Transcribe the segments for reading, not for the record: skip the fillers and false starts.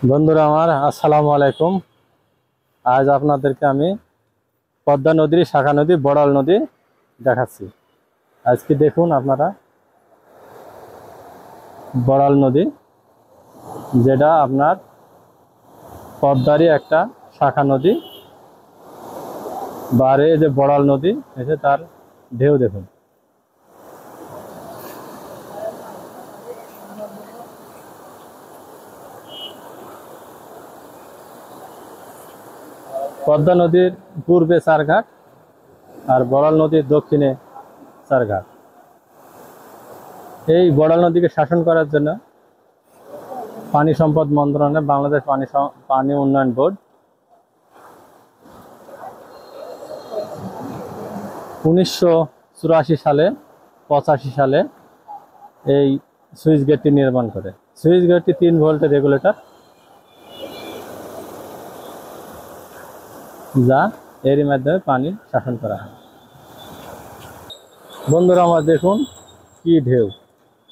বন্ধুরা আমার আসসালামু আলাইকুম। আজ আপনাদেরকে আমি পদ্মা নদীর শাখা নদী বড়াল নদী দেখাচ্ছি। আজকে দেখুন আপনারা বড়াল নদী, যেটা আপনার পদ্মারই একটা শাখা নদী, বারে যে বড়াল নদী এসে তার ঢেউ দেখুন। পদ্মা নদীর পূর্বে চারঘাট আর বড়াল নদীর দক্ষিণে চারঘাট। এই বড়াল নদীকে শাসন করার জন্য পানি সম্পদ মন্ত্রণালয়, বাংলাদেশ পানি উন্নয়ন বোর্ড 1984 সালে 85 সালে এই সুইচ গেটটি নির্মাণ করে। সুইচ গেটটি 3 ভোল্টের রেগুলেটর, যা এরই মাধ্যমে পানি শাসন করা হয়। বন্ধুরা আমার দেখুন কি ঢেউ,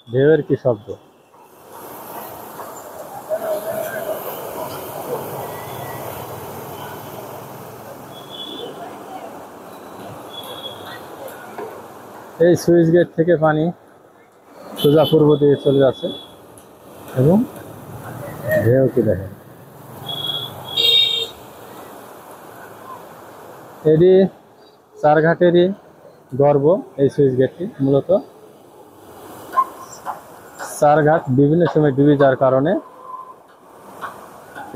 ঢেউয়ের কি শব্দ। এই সুইচ গেট থেকে পানি সোজা পূর্ব দিকে চলে যাচ্ছে এবং ঢেউ কি দেখেন। এটি চারঘাটেরই গর্ব। এই সুইচ গেটটি মূলত চারঘাট বিভিন্ন সময় ডুবে যাওয়ার কারণে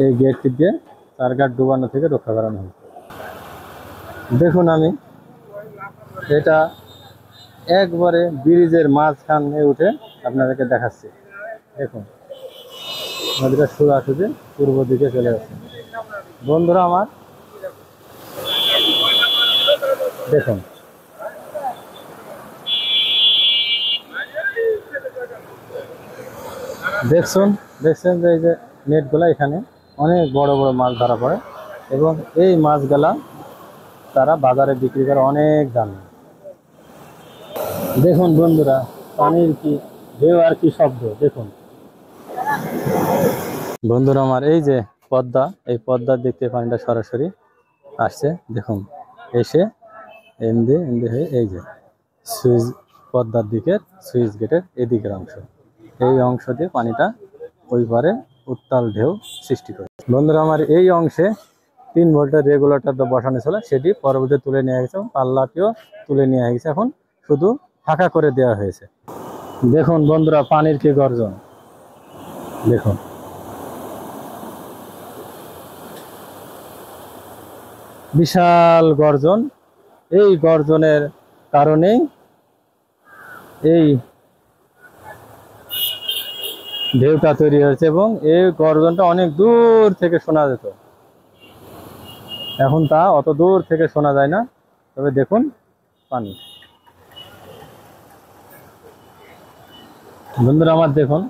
এই গেটটি দিয়ে চারঘাট ডুবানো থেকে রক্ষা করানো হয়েছে। দেখুন আমি এটা একবারে ব্রিজের মাঝখানে উঠে আপনাদেরকে দেখাচ্ছি। দেখুন নদীটা সোজাসুজি পূর্ব দিকে চলে যাচ্ছে। বন্ধুরা আমার দেখুন, দেখছেন যে এই যে নেটগুলা, এখানে অনেক বড় বড় মাছ ধরা পড়ে এবং এই মাছগুলা তারা বাজারে বিক্রি করে অনেক দামে। দেখুন বন্ধুরা পানির কি ঢেউ আর কি শব্দ দেখুন। বন্ধুরা আমার এই যে পদ্মা, এই পদ্মার দিক থেকে পানিটা সরাসরি আসছে। দেখুন এসে এমনি হয়ে এই যে সুইচ, পদ্মার দিকের সুইচ গেটের এদিকের অংশ, এই অংশ দিয়ে পানিটা ওই পারে উত্তাল ঢেউ সৃষ্টি করে। বন্ধুরা আমার এই অংশে 3 ভোল্টের রেগুলেটর বসানো ছিল, সেটি পরবর্তী তুলে নেওয়া গেছে, পাল্লাটিও তুলে নেওয়া গেছে, এখন শুধু ফাঁকা করে দেওয়া হয়েছে। দেখুন বন্ধুরা পানির কি গর্জন দেখুন। বিশাল গর্জন। এই গর্জনের কারণেই এই ঢেউটা তৈরি হয়েছে এবং এই গর্জনটা অনেক দূর থেকে শোনা যেত, এখন তা অত দূর থেকে শোনা যায় না। তবে দেখুন পানি। বন্ধুরা আমার দেখুন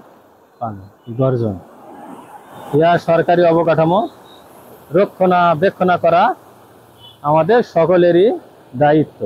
পানি গর্জন। ইহা সরকারি অবকাঠামো রক্ষণাবেক্ষণ করা আমাদের সকলেরই দায়িত্ব।